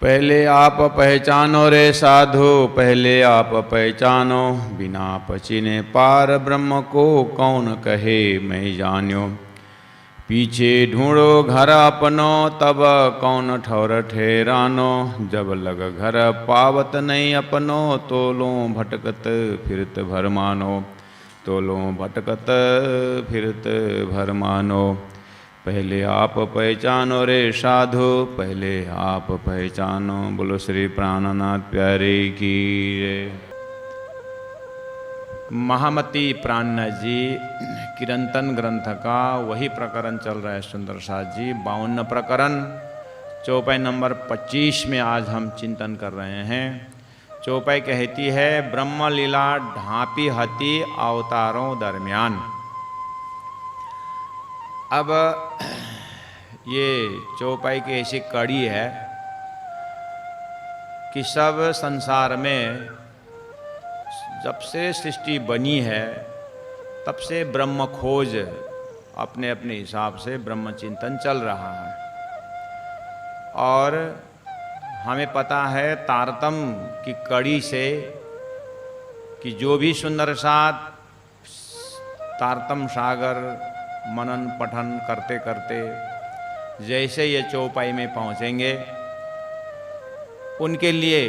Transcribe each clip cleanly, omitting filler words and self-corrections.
पहले आप पहचानो रे साधु, पहले आप पहचानो, बिना पचिने पार ब्रह्म को कौन कहे मैं जान्यो। पीछे ढूंढो घर अपनो, तब कौन ठौर ठहरानो, जब लग घर पावत नहीं अपनो, तोलो भटकत फिरत भर मानो, तोलो भटकत फिरत भर मानो। पहले आप पहचानो रे साधु, पहले आप पहचानो। बोलो श्री प्राणनाथ प्यारे की जय। महामती प्राणनाथ जी किरंतन ग्रंथ का वही प्रकरण चल रहा है सुंदर साथ जी, 52 प्रकरण, चौपाई नंबर 25 में आज हम चिंतन कर रहे हैं। चौपाई कहती है ब्रह्म लीला ढांपी हति अवतारों दरमियान। अब ये चौपाई की ऐसी कड़ी है कि सब संसार में जब से सृष्टि बनी है तब से ब्रह्म खोज अपने अपने हिसाब से ब्रह्म चिंतन चल रहा है। और हमें पता है तारतम्य की कड़ी से कि जो भी सुंदर साथ तारतम्य सागर मनन पठन करते करते जैसे ये चौपाई में पहुंचेंगे, उनके लिए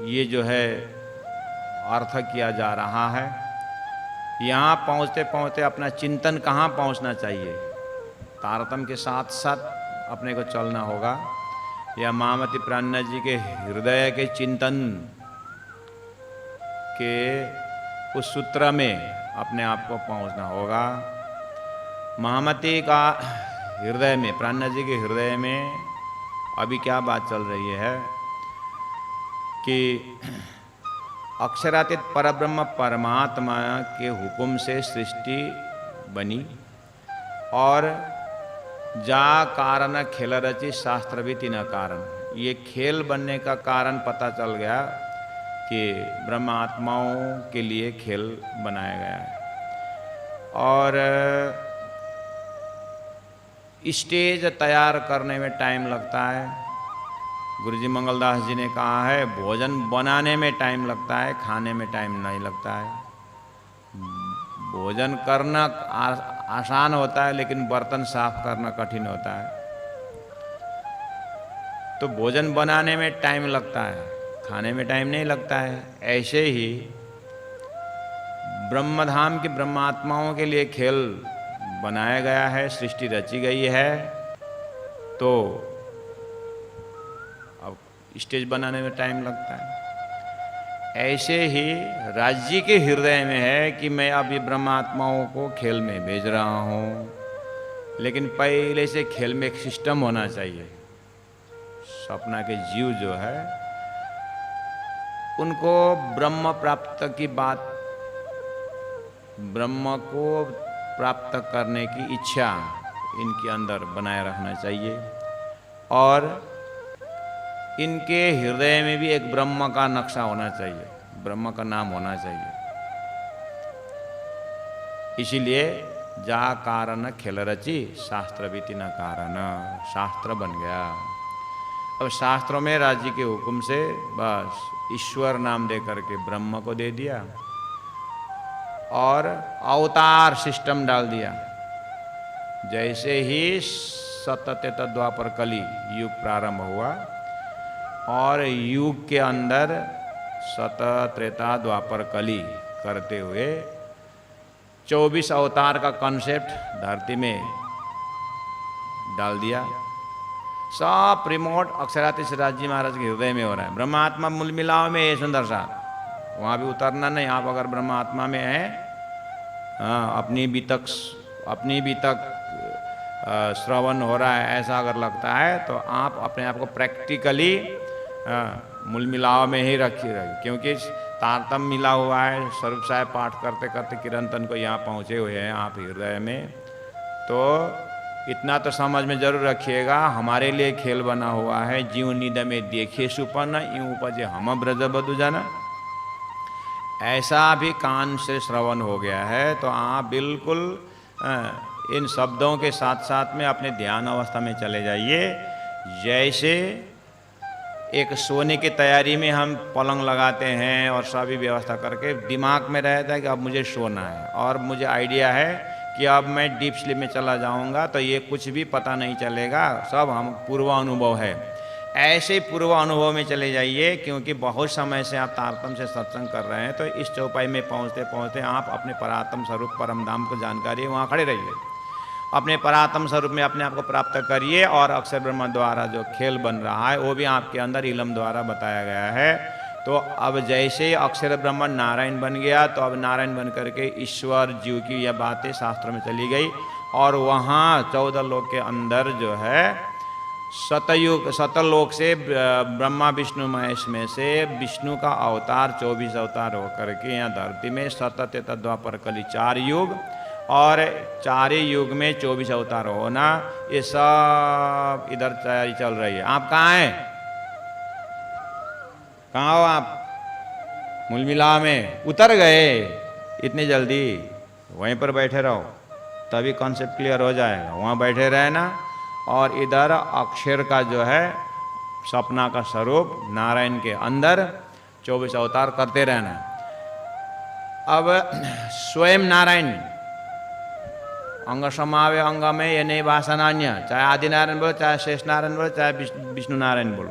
ये जो है अर्थ किया जा रहा है। यहाँ पहुँचते पहुँचते अपना चिंतन कहाँ पहुँचना चाहिए, तारतम्य के साथ साथ अपने को चलना होगा। या महामती प्राणनाथ जी के हृदय के चिंतन के उस सूत्र में अपने आप को पहुँचना होगा। महामती का हृदय में, प्राणनाथ जी के हृदय में अभी क्या बात चल रही है कि अक्षरातीत परब्रह्म परमात्मा के हुक्म से सृष्टि बनी और जा कारण खेल रची शास्त्र भी तीन कारण। ये खेल बनने का कारण पता चल गया कि ब्रह्म आत्माओं के लिए खेल बनाया गया है। और स्टेज तैयार करने में टाइम लगता है। गुरुजी मंगलदास जी ने कहा है भोजन बनाने में टाइम लगता है, खाने में टाइम नहीं लगता है। भोजन करना आसान होता है लेकिन बर्तन साफ करना कठिन होता है। तो भोजन बनाने में टाइम लगता है, खाने में टाइम नहीं लगता है। ऐसे ही ब्रह्मधाम की ब्रह्मात्माओं के लिए खेल बनाया गया है, सृष्टि रची गई है। तो अब स्टेज बनाने में टाइम लगता है। ऐसे ही राज्य के हृदय में है कि मैं अब ये ब्रह्मात्माओं को खेल में भेज रहा हूँ, लेकिन पहले से खेल में एक सिस्टम होना चाहिए। सपना के जीव जो है उनको ब्रह्म प्राप्त की बात, ब्रह्म को प्राप्त करने की इच्छा इनके अंदर बनाए रखना चाहिए। और इनके हृदय में भी एक ब्रह्म का नक्शा होना चाहिए, ब्रह्म का नाम होना चाहिए। इसीलिए जा कारण खेल रची शास्त्र भी तीन कारण, शास्त्र बन गया। अब शास्त्रों में राज्य के हुक्म से बस ईश्वर नाम दे करके ब्रह्म को दे दिया और अवतार सिस्टम डाल दिया। जैसे ही सतत द्वापर कली युग प्रारंभ हुआ और युग के अंदर सत त्रेता द्वापर कली करते हुए 24 अवतार का कॉन्सेप्ट धरती में डाल दिया। सब रिमोट अक्षरातीत राज जी महाराज के हृदय में हो रहा है। ब्रह्मात्मा मूल मिलाव में है सुंदर सा, वहाँ भी उतरना नहीं। आप अगर ब्रह्मात्मा में हैं, अपनी भी तक श्रवण हो रहा है ऐसा अगर लगता है तो आप अपने आप को प्रैक्टिकली मूल मिलाव में ही रखिए, क्योंकि तारतम्य मिला हुआ है। स्वरूप साहेब पाठ करते करते किरंतन को यहाँ पहुँचे हुए हैं आप हृदय में। तो इतना तो समझ में जरूर रखिएगा, हमारे लिए खेल बना हुआ है। जीव नींद में देखे सुपन यूं उपजे हम ब्रज बधु जाना, ऐसा भी कान से श्रवण हो गया है। तो आप बिल्कुल इन शब्दों के साथ साथ में अपने ध्यान अवस्था में चले जाइए जैसे एक सोने की तैयारी में हम पलंग लगाते हैं और सभी व्यवस्था करके दिमाग में रहता है कि अब मुझे सोना है और मुझे आइडिया है कि अब मैं डीप स्लीप में चला जाऊंगा, तो ये कुछ भी पता नहीं चलेगा, सब हम पूर्वानुभव है। ऐसे पूर्वानुभव में चले जाइए, क्योंकि बहुत समय से आप तारतम से सत्संग कर रहे हैं, तो इस चौपाई में पहुंचते पहुंचते आप अपने परात्म स्वरूप परम धाम को जानकारी वहाँ खड़े रहिए, अपने परात्म स्वरूप में अपने आप को प्राप्त करिए। और अक्षर ब्रह्म द्वारा जो खेल बन रहा है वो भी आपके अंदर इलम द्वारा बताया गया है। तो अब जैसे अक्षर ब्रह्म नारायण बन गया, तो अब नारायण बन करके ईश्वर जीव की यह बातें शास्त्र में चली गई, और वहाँ 14 लोक के अंदर जो है सतलोक से ब्रह्मा विष्णु महेश में से विष्णु का अवतार 24 अवतार होकर के यहाँ धरती में सतत द्वापर कली 4 युग, और 4 युग में 24 अवतार होना, ये सब इधर तैयारी चल रही है। आप कहाँ हैं? कहाँ हो आप? मुलमिला में उतर गए इतनी जल्दी? वहीं पर बैठे रहो, तभी कॉन्सेप्ट क्लियर हो जाएगा। वहाँ बैठे रहे ना, और इधर अक्षर का जो है सपना का स्वरूप नारायण के अंदर 24 अवतार करते रहना। अब स्वयं नारायण अंग समावे अंग में, ये नहीं भाषणान्य, चाहे आदि नारायण बोलो, चाहे शेष नारायण बोलो, चाहे विष्णु नारायण बोलो,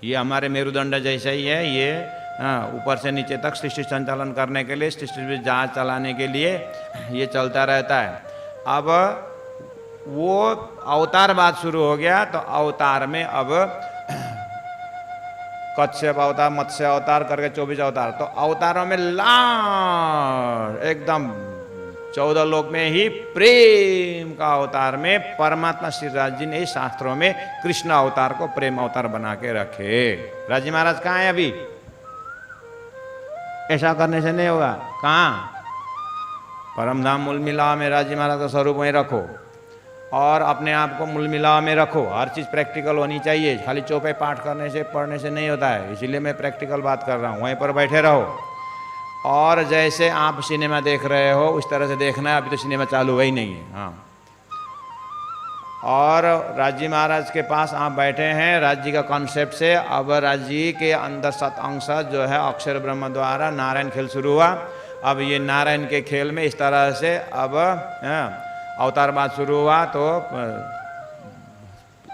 ये हमारे मेरुदंड जैसा ही है। ये ऊपर से नीचे तक सृष्टि संचालन करने के लिए, सृष्टि में जहाज चलाने के लिए ये चलता रहता है। अब वो अवतार बात शुरू हो गया, तो अवतार में अब कच्छप अवतार, मत्स्य अवतार करके 24 अवतार, तो अवतारों में एकदम 14 लोक में ही प्रेम का अवतार में परमात्मा श्री राज जी ने इस शास्त्रों में कृष्ण अवतार को प्रेम अवतार बना के रखे। राजी महाराज कहाँ है अभी? ऐसा करने से नहीं होगा। कहाँ? परम धाम मूल मिलाव में राजी महाराज का स्वरूप वहीं रखो, और अपने आप को मूल मिलाव में रखो। हर चीज़ प्रैक्टिकल होनी चाहिए, खाली चौपाई पाठ करने से पढ़ने से नहीं होता है, इसीलिए मैं प्रैक्टिकल बात कर रहा हूँ। वहीं पर बैठे रहो, और जैसे आप सिनेमा देख रहे हो उस तरह से देखना है। अभी तो सिनेमा चालू हुआ ही नहीं है। हाँ, और राजी महाराज के पास आप बैठे हैं राज्य का कॉन्सेप्ट से। अब राज्य के अंदर 7 अंश जो है अक्षर ब्रह्म द्वारा नारायण खेल शुरू हुआ। अब ये नारायण के खेल में इस तरह से अब अवतार बात शुरू हुआ, तो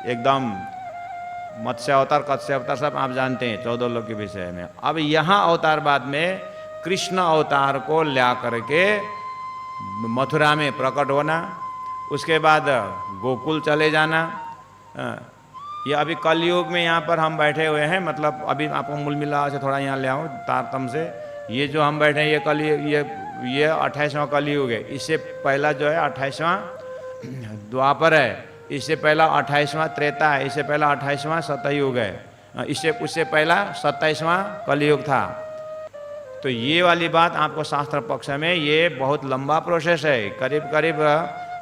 एकदम मत्स्य अवतार, कत्स्य अवतार सब आप जानते हैं 14 लोक के विषय में। अब यहाँ अवतार बाद में कृष्ण अवतार को ला करके मथुरा में प्रकट होना, उसके बाद गोकुल चले जाना। ये अभी कलयुग में यहाँ पर हम बैठे हुए हैं, मतलब अभी आपको मूल मिला से थोड़ा यहाँ ले आऊँ तारतम से। ये जो हम बैठे हैं ये कलयुग, ये 28वां कलयुग है। इससे पहला जो है 28वां द्वापर है, इससे पहला 28वां त्रेता है, इससे पहला 28वां सतयुग है, इससे उससे पहला 27वां कलयुग था। तो ये वाली बात आपको शास्त्र पक्ष में ये बहुत लंबा प्रोसेस है। करीब करीब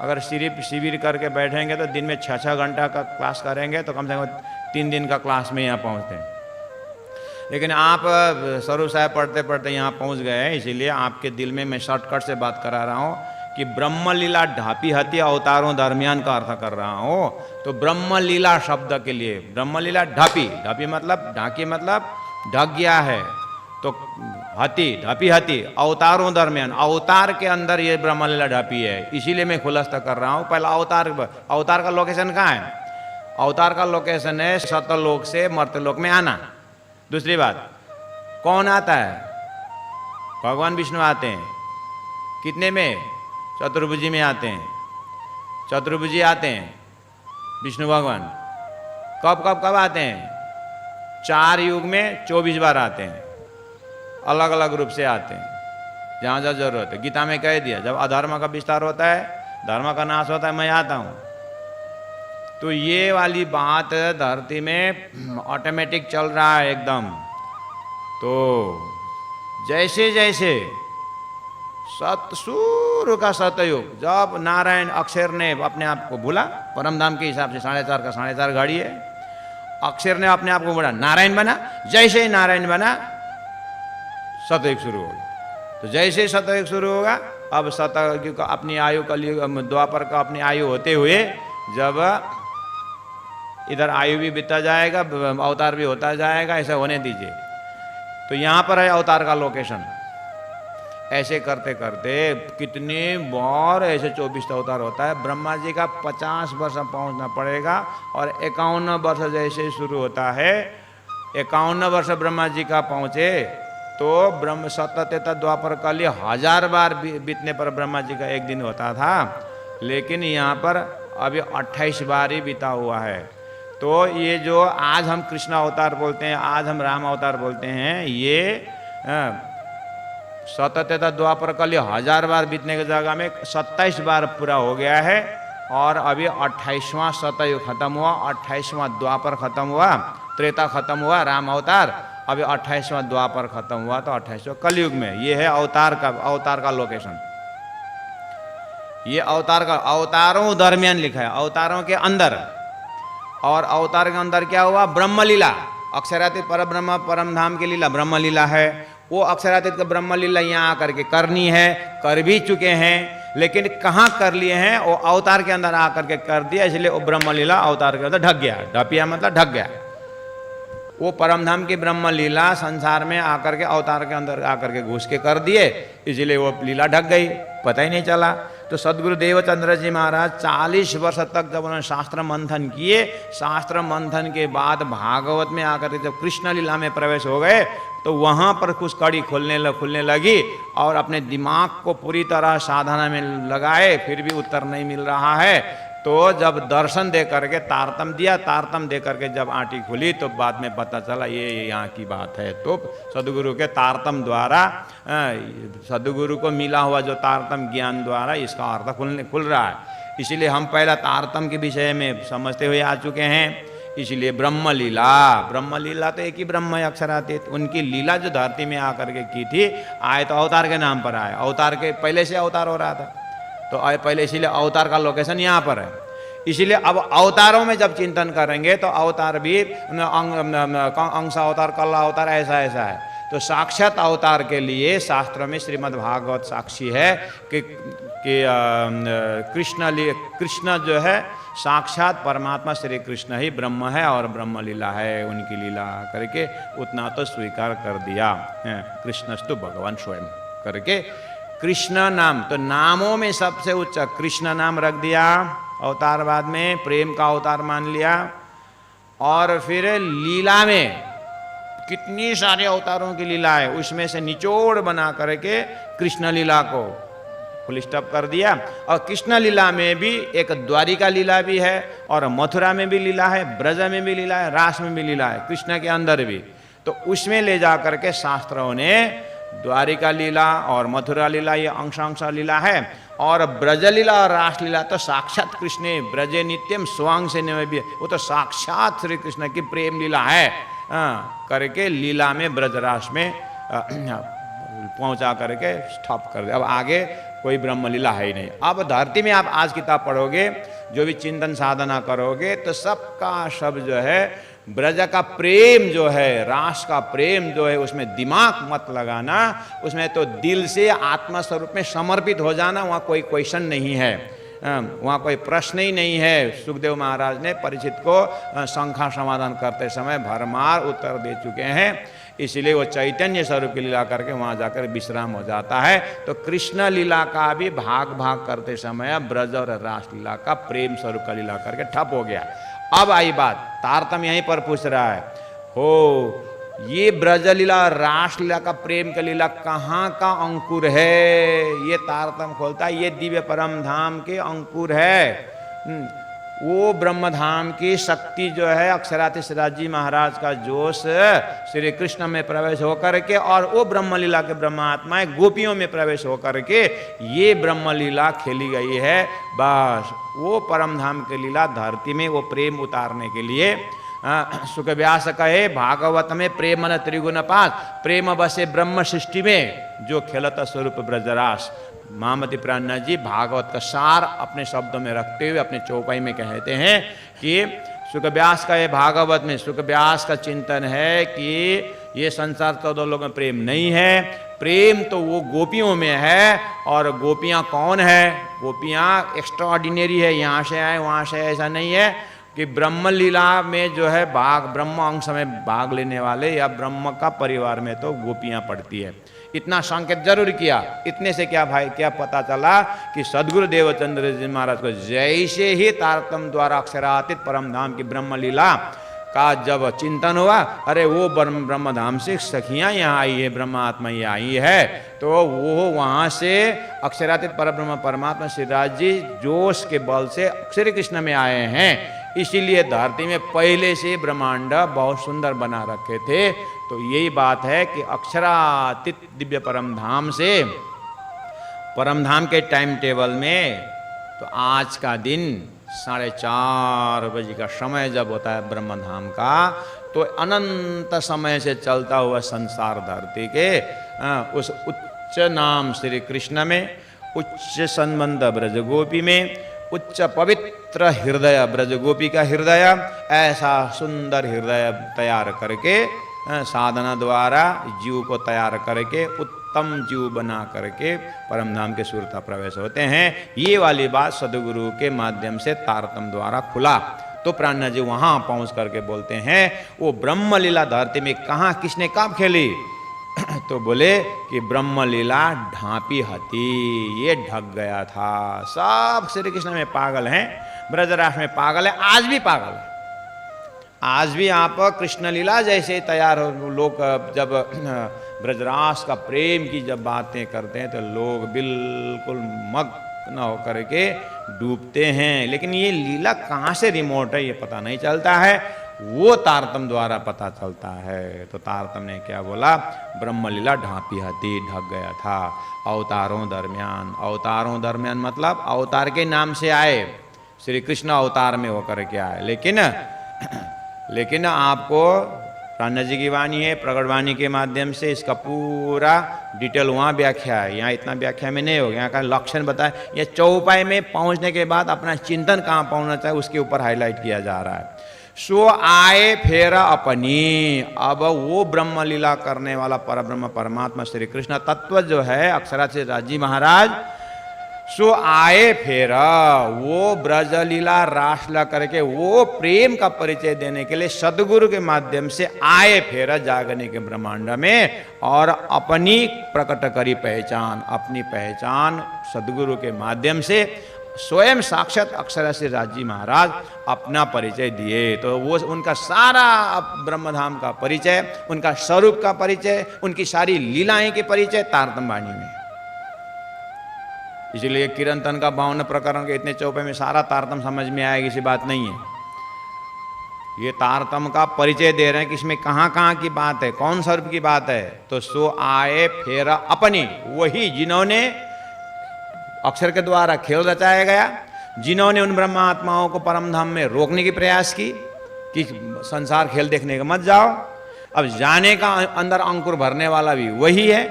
अगर सिर्फ शिविर करके बैठेंगे तो दिन में 6-6 घंटा का क्लास करेंगे तो कम से कम 3 दिन का क्लास में यहाँ पहुँचते हैं। लेकिन आप स्वरूप साहब पढ़ते पढ़ते यहाँ पहुँच गए हैं, इसीलिए आपके दिल में मैं शॉर्टकट से बात करा रहा हूँ कि ब्रह्म लीला ढापी हति अवतारों दरमियान का अर्थ कर रहा हूँ। तो ब्रह्म लीला शब्द के लिए ब्रह्म लीला ढापी, ढापी मतलब ढाकी मतलब ढक गया है, तो हति ढापी हति अवतारों दरमियान, अवतार के अंदर ये ब्रह्म लीला ढापी है, इसीलिए मैं खुलासा कर रहा हूँ। पहला अवतार का लोकेशन कहाँ है? अवतार का लोकेशन है सतलोक से मर्त्यलोक में आना। दूसरी बात, कौन आता है? भगवान विष्णु आते हैं। कितने में? चतुर्भुजी में आते हैं। चतुर्भुजी आते हैं विष्णु भगवान। कब कब कब आते हैं? 4 युग में 24 बार आते हैं, अलग अलग रूप से आते हैं, जहाँ जहाँ जरूरत है। गीता में कह दिया जब अधर्म का विस्तार होता है, धर्म का नाश होता है, मैं आता हूँ। तो ये वाली बात धरती में ऑटोमेटिक चल रहा है एकदम। तो जैसे जैसे सूर्य का सतयुग, जब नारायण अक्षर ने अपने आप को भूला, परम धाम के हिसाब से 4.5 का 4.5 घड़ी है, अक्षर ने अपने आप को बोला नारायण बना। जैसे ही नारायण बना सतयुग शुरू होगा। तो जैसे ही सतयुग शुरू होगा, अब सतयुग का अपनी आयु कलयुग द्वापर का अपनी आयु होते हुए जब इधर आयु भी बीतता जाएगा, अवतार भी होता जाएगा, ऐसा होने दीजिए। तो यहाँ पर है अवतार का लोकेशन। ऐसे करते करते कितने बार ऐसे 24 अवतार होता है। ब्रह्मा जी का 50 वर्ष पहुँचना पड़ेगा और 51 वर्ष जैसे ही शुरू होता है, 51 वर्ष ब्रह्मा जी का पहुँचे तो ब्रह्म सतत द्वापर कल 1000 बार बीतने पर ब्रह्मा जी का एक दिन होता था, लेकिन यहाँ पर अभी 28 बार ही बीता हुआ है। तो ये जो आज हम कृष्ण अवतार बोलते हैं, आज हम राम अवतार बोलते हैं, ये सतत द्वापर कल 1000 बार बीतने की जगह में 27 बार पूरा हो गया है। और अभी 28वां सतयुग खत्म हुआ, 28वां द्वापर खत्म हुआ, त्रेता खत्म हुआ, राम अवतार, अभी 28वां द्वापर खत्म हुआ, तो 28वां कलयुग में। ये है अवतार का लोकेशन। ये अवतार का, अवतारों दरमियान लिखा है, अवतारों के अंदर। और अवतार के अंदर क्या हुआ? ब्रह्मलीला, अक्षरातीत परब्रह्म परम धाम की लीला ब्रह्मलीला है। वो अक्षरातीत का ब्रह्मलीला यहाँ आकर के करनी है, कर भी चुके हैं, लेकिन कहाँ कर लिए हैं? वो अवतार के अंदर आकर के कर दिया, इसलिए वो ब्रह्मलीला अवतार के अंदर ढक गया। ढपिया मतलब ढक गया। वो परमधाम की ब्रह्म लीला संसार में आकर के अवतार के अंदर आकर के घुस के कर दिए, इसलिए वो लीला ढक गई, पता ही नहीं चला। तो सदगुरु देवचंद्र जी महाराज 40 वर्ष तक जब उन्होंने शास्त्र मंथन किए, शास्त्र मंथन के बाद भागवत में आकर के जब कृष्ण लीला में प्रवेश हो गए, तो वहाँ पर कुछ कड़ी खुलने लगी और अपने दिमाग को पूरी तरह साधना में लगाए, फिर भी उत्तर नहीं मिल रहा है। तो जब दर्शन दे करके तारतम दिया, तारतम दे करके जब आंटी खुली, तो बाद में पता चला ये यहाँ की बात है। तो सदगुरु के तारतम द्वारा, सदगुरु को मिला हुआ जो तारतम ज्ञान द्वारा इसका अर्थ खुल रहा है। इसीलिए हम पहला तारतम के विषय में समझते हुए आ चुके हैं। इसलिए ब्रह्मलीला तो एक ही ब्रह्म है अक्षरातीत। उनकी लीला जो धरती में आकर के की थी, आए तो अवतार के नाम पर आए, अवतार के पहले से अवतार हो रहा था, तो आए पहले, इसीलिए अवतार का लोकेशन यहाँ पर है। इसीलिए अब अवतारों में जब चिंतन करेंगे तो अवतार भी अंश अवतार, कल अवतार, ऐसा है। तो साक्षात अवतार के लिए शास्त्र में श्रीमद् भागवत साक्षी है कि कृष्ण जो है साक्षात परमात्मा श्री कृष्ण ही ब्रह्म है और ब्रह्म लीला है। उनकी लीला करके उतना तो स्वीकार कर दिया, कृष्णस्तु भगवान स्वयं करके। कृष्ण नाम, तो नामों में सबसे उच्च कृष्ण नाम रख दिया अवतारवाद में, प्रेम का अवतार मान लिया। और फिर लीला में कितनी सारे अवतारों की लीला है, उसमें से निचोड़ बना करके कृष्ण लीला को फुल स्टॉप कर दिया। और कृष्ण लीला में भी एक द्वारिका लीला भी है, और मथुरा में भी लीला है, ब्रज में भी लीला है, रास में भी लीला है, कृष्ण के अंदर भी। तो उसमें ले जा करके शास्त्रों ने द्वारिका लीला और मथुरा लीला ये अंशांश लीला है, और ब्रज लीला और रास लीला तो साक्षात कृष्ण ब्रजे नित्यम स्वांग से भी, वो तो साक्षात श्री कृष्ण की प्रेम लीला है करके लीला में ब्रजरास में पहुंचा करके स्टॉप कर दे। अब आगे कोई ब्रह्म लीला है ही नहीं। अब धरती में आप आज किताब पढ़ोगे, जो भी चिंतन साधना करोगे, तो सबका सब जो है ब्रज का प्रेम जो है, रास का प्रेम जो है, उसमें दिमाग मत लगाना, उसमें तो दिल से आत्मा स्वरूप में समर्पित हो जाना। वहाँ कोई क्वेश्चन नहीं है, वहाँ कोई प्रश्न ही नहीं है। सुखदेव महाराज ने परीक्षित को शंका समाधान करते समय भरमार उत्तर दे चुके हैं, इसलिए वो चैतन्य स्वरूप की लीला करके वहाँ जाकर विश्राम हो जाता है। तो कृष्ण लीला का भी भाग करते समय ब्रज और रास लीला का प्रेम स्वरूप का लीला करके ठप हो गया। अब आई बात, तारतम यहीं पर पूछ रहा है, हो ये ब्रज लीला रास लीला का प्रेम का लीला कहाँ का अंकुर है? ये तारतम खोलता है, ये दिव्य परम धाम के अंकुर है। वो ब्रह्म धाम की शक्ति जो है, अक्षरातीत श्रीराज जी महाराज का जोश श्री कृष्ण में प्रवेश होकर के, और वो ब्रह्म लीला के ब्रह्मात्माएं गोपियों में प्रवेश होकर के ये ब्रह्म लीला खेली गई है। बस वो परम धाम की लीला धरती में वो प्रेम उतारने के लिए सुख व्यास कहे भागवत में प्रेम न त्रिगुण पास, प्रेम बसे ब्रह्म सृष्टि में जो खेलत स्वरूप ब्रजरास। महामती प्राणनाथ जी भागवत का सार अपने शब्दों में रखते हुए अपने चौपाई में कहते हैं कि सुख व्यास का ये भागवत में सुख व्यास का चिंतन है कि ये संसार 14 लोगों में प्रेम नहीं है, प्रेम तो वो गोपियों में है। और गोपियाँ कौन है? गोपियाँ एक्स्ट्रा ऑर्डिनरी है, यहाँ से आए वहाँ से, ऐसा नहीं है कि ब्रह्म लीला में जो है ब्रह्म अंश में भाग लेने वाले या ब्रह्म का परिवार में तो गोपियां पड़ती है। इतना संकेत जरूर किया। इतने से क्या भाई, क्या पता चला कि सदगुरु देवचंद्र जी महाराज को जैसे ही तारतम्य द्वारा अक्षरातीत परम धाम की ब्रह्म लीला का जब चिंतन हुआ, अरे वो ब्रह्म धाम से सखियां यहाँ आई है, ब्रह्मात्मा यहाँ आई है, तो वो वहाँ से अक्षरातीत परब्रह्म परमात्मा श्रीराज जी जोश के बल से श्री कृष्ण में आए हैं। इसीलिए धरती में पहले से ब्रह्मांड बहुत सुंदर बना रखे थे। तो यही बात है कि अक्षरातीत दिव्य परम धाम से परम धाम के टाइम टेबल में तो आज का दिन 4:30 बजे का समय जब होता है ब्रह्म धाम का, तो अनंत समय से चलता हुआ संसार धरती के उस उच्च नाम श्री कृष्ण में, उच्च संबंध ब्रजगोपी में, उच्च पवित्र हृदय ब्रजगोपी का हृदय, ऐसा सुंदर हृदय तैयार करके साधना द्वारा जीव को तैयार करके उत्तम जीव बना करके परम धाम के सुरता प्रवेश होते हैं। ये वाली बात सदगुरु के माध्यम से तारतम्य द्वारा खुला। तो प्राणनाथ जी वहां पहुंच करके बोलते हैं वो ब्रह्म लीला धरती में कहाँ किसने कब खेली तो बोले कि ब्रह्म लीला ढांपी हती, ये ढक गया था। सब श्री कृष्ण में पागल हैं, ब्रजराष्ट्र में पागल है, आज भी पागल है। आज भी आप कृष्ण लीला जैसे तैयार हो, लोग जब ब्रजरास का प्रेम की जब बातें करते हैं तो लोग बिल्कुल मग्न होकर के डूबते हैं। लेकिन ये लीला कहाँ से रिमोट है ये पता नहीं चलता है, वो तारतम्य द्वारा पता चलता है। तो तारतम्य ने क्या बोला, ब्रह्म लीला ढांपी हती, ढक गया था अवतारों दरमियान। अवतारों दरमियान मतलब अवतार के नाम से आए, श्री कृष्ण अवतार में होकर के आए। लेकिन आपको प्राणनाथ जी की वाणी है, प्रगट वाणी के माध्यम से इसका पूरा डिटेल वहाँ व्याख्या है, यहाँ इतना व्याख्या में नहीं होगा। यहाँ का लक्षण बताए, या चौपाई में पहुँचने के बाद अपना चिंतन कहाँ पहुँचना चाहिए उसके ऊपर हाईलाइट किया जा रहा है। सो आए फेर अपनी, अब वो ब्रह्म लीला करने वाला परब्रह्म परमात्मा श्री कृष्ण तत्व जो है अक्षरातीत राजी महाराज, सो आए फेर वो ब्रज लीला रासला करके वो प्रेम का परिचय देने के लिए सदगुरु के माध्यम से आए फेर जागने के ब्रह्मांड में, और अपनी प्रकट करी पहचान, अपनी पहचान सदगुरु के माध्यम से स्वयं साक्षात अक्षरातीत राजी महाराज अपना परिचय दिए। तो वो उनका सारा ब्रह्मधाम का परिचय, उनका स्वरूप का परिचय, उनकी सारी लीलाएं के परिचय तारतम्य वाणी में। इसलिए कीर्तन का 52 प्रकरण के इतने चौपे में सारा तारतम्य समझ में आएगी, ऐसी बात नहीं है। ये तारतम्य का परिचय दे रहे हैं कि इसमें कहाँ कहाँ की बात है, कौन स्वरूप की बात है। तो सो आए फेर अपनी, वही जिन्होंने अक्षर के द्वारा खेल रचाया गया, जिन्होंने उन ब्रह्मात्माओं को परम धाम में रोकने की प्रयास की कि संसार खेल देखने का मत जाओ। अब जाने का अंदर अंकुर भरने वाला भी वही है,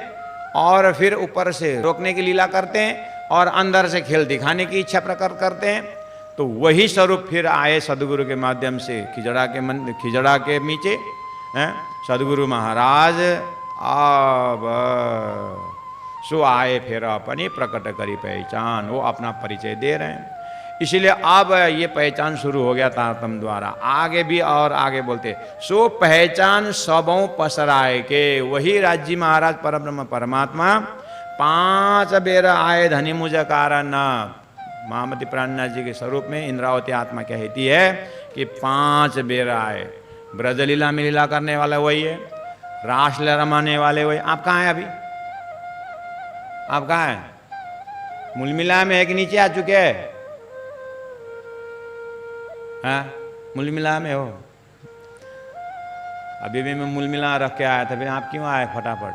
और फिर ऊपर से रोकने की लीला करते हैं और अंदर से खेल दिखाने की इच्छा प्रकट करते हैं। तो वही स्वरूप फिर आए सदगुरु के माध्यम से खिजड़ा के नीचे सदगुरु महाराज अब सो आए फिर अपनी प्रकट करी पहचान, वो अपना परिचय दे रहे हैं। इसीलिए अब ये पहचान शुरू हो गया तारतम्य द्वारा। आगे भी और आगे बोलते, सो पहचान सबों पसराए के, वही राजी महाराज परब्रह्म परमात्मा 5 बेर आए धनी मुझ कारण। महामती प्राणनाथ जी के स्वरूप में इंद्रावती आत्मा कहती है कि 5 बेर आए। ब्रजलीला में लीला करने वाला वही है, रासलीला रमाने वाले वही। आप कहाँ हैं अभी, आप कहाँ हैं? मूलमिला में है कि नीचे आ चुके हैं? हाँ, मूलमिला में हो? अभी भी मैं मूलमिला रख के आया था, फिर आप क्यों आए फटाफट?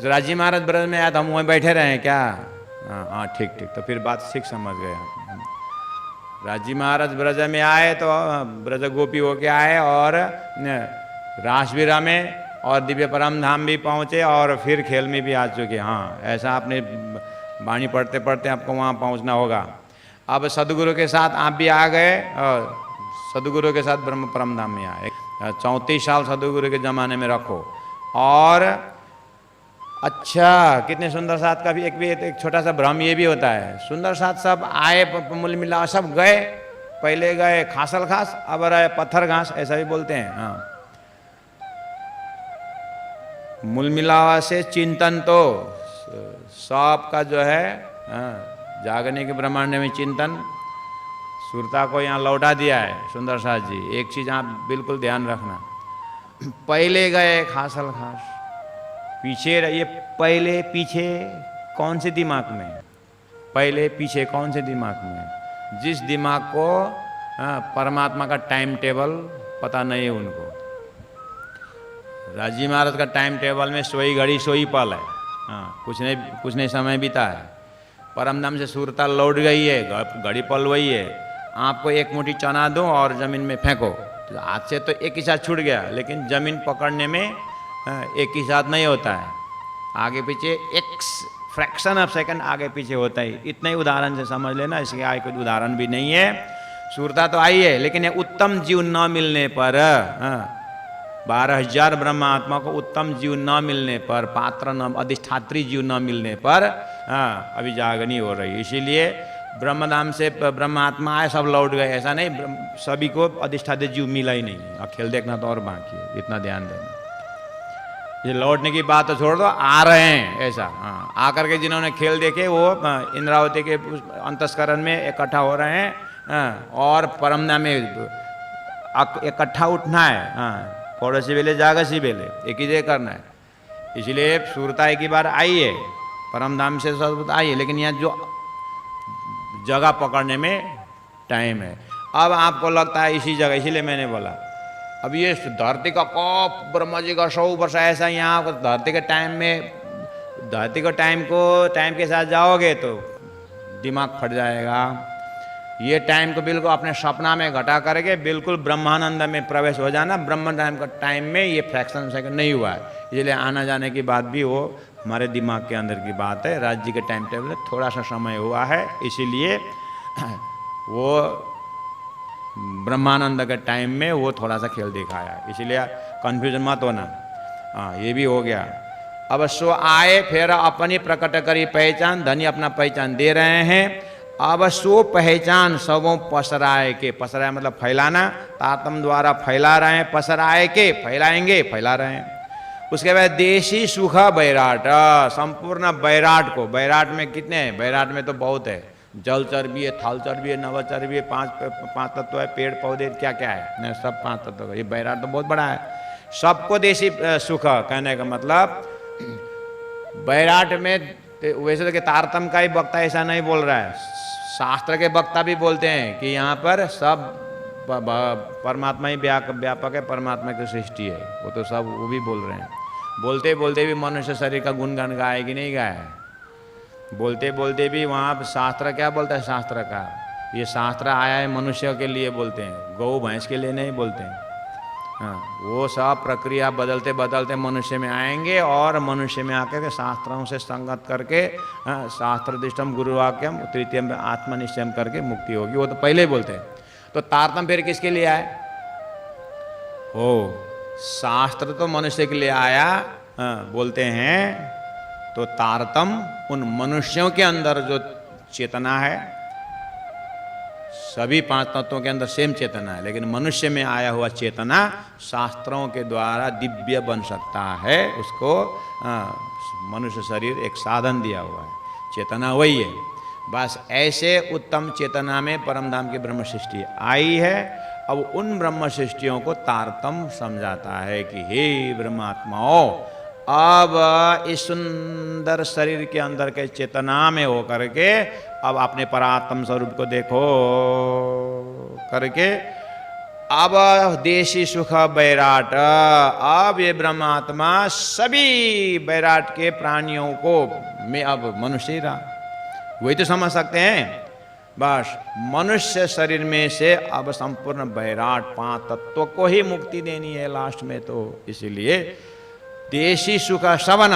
राजी महाराज ब्रज में आया था, हम वहीं बैठे रहे हैं क्या? हाँ ठीक ठीक, तो फिर बात ठीक समझ गए आप। राजी महाराज ब्रज में आए तो ब्रज गोपी होके आए और रासवीरा में और दिव्य परम धाम भी पहुँचे और फिर खेल में भी आ चुके। हाँ, ऐसा आपने वाणी पढ़ते पढ़ते आपको वहाँ पहुँचना होगा। अब सदगुरु के साथ आप भी आ गए और सदगुरु के साथ ब्रह्म परम धाम में आए। 34 साल सदगुरु के ज़माने में रखो। और अच्छा, कितने सुंदर साथ का भी एक छोटा सा भ्रम ये भी होता है, सुंदर साथ सब आए मूल मिला सब गए, पहले गए खासल घास, अब रहे पत्थर घास, ऐसा भी बोलते हैं। हाँ, मूल मिलावा से चिंतन तो सब का जो है, हाँ, जागने के ब्रह्मांड में चिंतन सुरता को यहाँ लौटा दिया है सुंदर साथ जी। एक चीज आप बिल्कुल ध्यान रखना, पहले गए खासल घास, पीछे रहिए। पहले पीछे कौन से दिमाग में, पहले पीछे कौन से दिमाग में? जिस दिमाग को परमात्मा का टाइम टेबल पता नहीं है उनको। राजी महाराज का टाइम टेबल में सोई घड़ी सोई पल है। हाँ, कुछ नहीं समय बीता है। परमधाम से सुरता लौट गई है, घड़ी पल वही है। आपको एक मुट्ठी चना दो और जमीन में फेंको, तो हाथ से तो एक ही साथ छूट गया, लेकिन जमीन पकड़ने में एक ही साथ नहीं होता है, आगे पीछे एक फ्रैक्शन ऑफ सेकंड आगे पीछे होता है। इतने ही उदाहरण से समझ लेना, इसके आगे कोई उदाहरण भी नहीं है। सुरता तो आई है, लेकिन ये उत्तम जीव न मिलने पर, 12,000 ब्रह्मात्मा को उत्तम जीव न मिलने पर, पात्र न, अधिष्ठात्री जीव न मिलने पर अभी जागनी हो रही। इसीलिए ब्रह्मधाम से ब्रह्मात्मा आए, सब लौट गए, ऐसा नहीं। सभी को अधिष्ठात्री जीव मिला ही नहीं। अब खेल देखना तो और बाकी है, इतना ध्यान देना। ये लौटने की बात तो छोड़ दो, आ रहे हैं ऐसा। हाँ, आकर के जिन्होंने खेल देखे वो इंद्रावती के अंतस्करण में इकट्ठा हो रहे हैं, और परमधाम में इकट्ठा उठना है। हाँ, पड़ोसी बेले जागसी बेले, एक ही जगह करना है। इसलिए सुरता एक ही बार आई है, परमधाम से सब आई है, लेकिन यहाँ जो जगह पकड़ने में टाइम है। अब आपको लगता है इसी जगह, इसीलिए मैंने बोला अब ये धरती का कप ब्रह्मा जी का 100 वर्ष ऐसा, यहाँ धरती के टाइम में, धरती को टाइम के साथ जाओगे तो दिमाग फट जाएगा। ये टाइम को बिल्कुल अपने सपना में घटा करके बिल्कुल ब्रह्मानंद में प्रवेश हो जाना। ब्रह्म टाइम में ये फ्रैक्शन सेकंड नहीं हुआ है, इसलिए आना जाने की बात भी वो हमारे दिमाग के अंदर की बात है। राज्य के टाइम टेबल थोड़ा सा समय हुआ है, इसीलिए वो ब्रह्मानंद के टाइम में वो थोड़ा सा खेल दिखाया, इसलिए कन्फ्यूजन मत होना। हाँ, ये भी हो गया। अब सो आए फिर अपनी प्रकट करी पहचान, धनी अपना पहचान दे रहे हैं। अब सो पहचान सबों पसराए के, पसराए मतलब फैलाना, तातम द्वारा फैला रहे हैं, पसराए के फैलाएंगे, फैला रहे हैं। उसके बाद देशी सुख बैराट, संपूर्ण बैराट को, बैराट में कितने हैं? बैराट में तो बहुत है, जलचर भी है, थलचर भी है, नवचर भी है, पांच तत्व है, पेड़ पौधे क्या क्या है, सब 5 तत्व। ये बैराट तो बहुत बड़ा है। सबको देशी सुख कहने का मतलब बैराट में, वैसे तो तारतम का ही वक्ता ऐसा नहीं बोल रहा है, शास्त्र के वक्ता भी बोलते हैं कि यहाँ पर सब परमात्मा ही व्यापक है, परमात्मा की सृष्टि है। वो तो सब वो भी बोल रहे हैं। बोलते बोलते भी मनुष्य शरीर का गुणगान गाए कि नहीं गाया है? बोलते बोलते भी वहाँ शास्त्र क्या बोलता है? शास्त्र का ये शास्त्र आया है मनुष्य के लिए बोलते हैं, गौ भैंस के लिए नहीं बोलते हैं। हाँ, वो सब प्रक्रिया बदलते बदलते मनुष्य में आएंगे, और मनुष्य में आकर के शास्त्रों से संगत करके शास्त्रदिष्टम गुरुवाक्यम तृतीयम आत्मनिश्चयम करके मुक्ति होगी। वो तो पहले ही बोलते हैं। तो तारतम फिर किसके लिए आए? हो, शास्त्र तो मनुष्य के लिए आया, बोलते हैं। तो तारतम उन मनुष्यों के अंदर जो चेतना है, सभी 5 तत्वों के अंदर सेम चेतना है, लेकिन मनुष्य में आया हुआ चेतना शास्त्रों के द्वारा दिव्य बन सकता है। उसको मनुष्य शरीर एक साधन दिया हुआ है, चेतना वही है। बस ऐसे उत्तम चेतना में परमधाम की ब्रह्म सृष्टि आई है। अब उन ब्रह्म सृष्टियों को तारतम समझाता है कि हे ब्रह्मात्माओं, अब इस सुंदर शरीर के अंदर के चेतना में हो करके अब अपने परात्म स्वरूप को देखो करके, अब देशी सुख बैराट, अब ये ब्रह्मात्मा सभी बैराट के प्राणियों को में अब मनुष्य ही रहा, वही तो समझ सकते हैं। बस मनुष्य शरीर में से अब संपूर्ण बैराट 5 तत्वों को ही मुक्ति देनी है लास्ट में। तो इसीलिए देशी सुख सवन,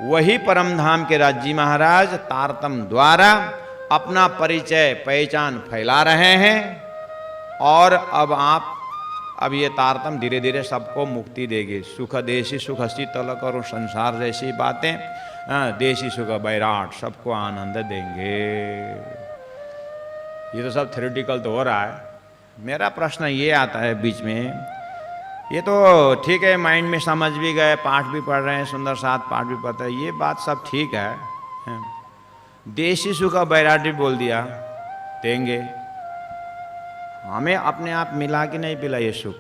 वही परमधाम के राज्य महाराज तारतम द्वारा अपना परिचय पहचान फैला रहे हैं। और अब ये तारतम धीरे धीरे सबको मुक्ति देगी। सुख देशी सुख शीतल करो संसार जैसी बातें, देशी सुख बैराट सबको आनंद देंगे। ये तो सब थ्योरेटिकल तो हो रहा है। मेरा प्रश्न ये आता है बीच में, ये तो ठीक है, माइंड में समझ भी गए, पाठ भी पढ़ रहे हैं, सुंदर साथ पाठ भी पढ़ते हैं, ये बात सब ठीक है। देशी सुख का बैराटी बोल दिया, देंगे हमें अपने आप मिला कि नहीं पिला ये सुख।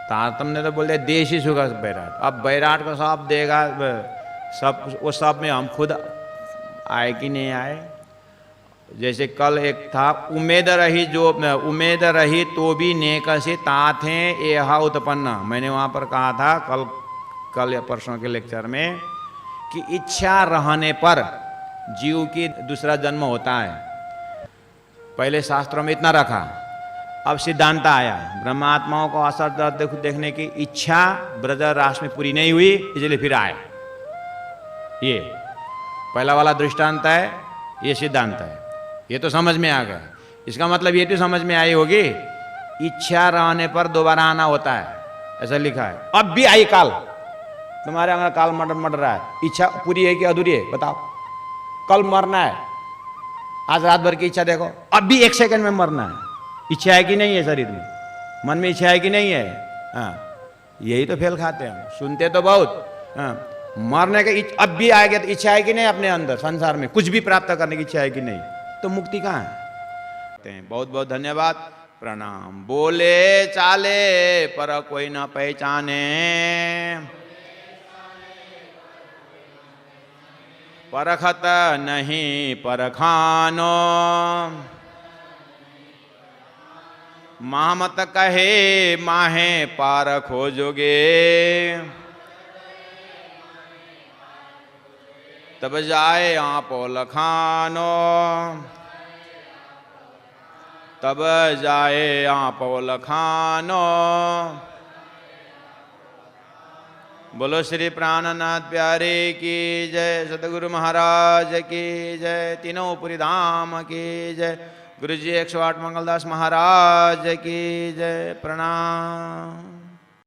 तारतम ने तो बोल दिया देशी सुख का बैराट, अब बैराट को सब देगा, सब वो सब में हम खुद आए कि नहीं आए। जैसे कल एक था, उम्मीद रही जो उम्मीद रही तो भी नेक से ताथे एहा उत्पन्न। मैंने वहाँ पर कहा था कल या परसों के लेक्चर में कि इच्छा रहने पर जीव की दूसरा जन्म होता है। पहले शास्त्रों में इतना रखा, अब सिद्धांत आया, ब्रह्मात्माओं को असर देखने की इच्छा ब्रज राष्ट्र में पूरी नहीं हुई, इसलिए फिर आए। ये पहला वाला दृष्टांत है, ये सिद्धांत है, ये तो समझ में आ गया। इसका मतलब ये तो समझ में आई होगी, इच्छा रहने पर दोबारा आना होता है, ऐसा लिखा है। अब भी आई काल, तुम्हारे अंदर काल मर रहा है, इच्छा पूरी है कि अधूरी है बताओ। कल मरना है, आज रात भर की इच्छा देखो, अब भी 1 सेकंड में मरना है। इच्छा है कि नहीं है शरीर में, मन में इच्छा है कि नहीं है? हाँ, यही तो फेल खाते हैं, सुनते तो बहुत। हाँ, मरने के अब भी आएगा तो इच्छा है कि नहीं अपने अंदर, संसार में कुछ भी प्राप्त करने की इच्छा है कि नहीं, तो मुक्ति कहाँ है? बहुत बहुत धन्यवाद, प्रणाम। बोले चाले पर कोई न पहचाने, परखत नहीं परखानो, मामत कहे माहे पार खोजोगे, तब जाए आपो लखानो, तब जाए आपो लखानो। बोलो श्री प्राणनाथ प्यारे की जय, सतगुरु महाराज की जय, तीनों पुरी धाम की जय, गुरु जी 108 मंगलदास महाराज की जय, प्रणाम।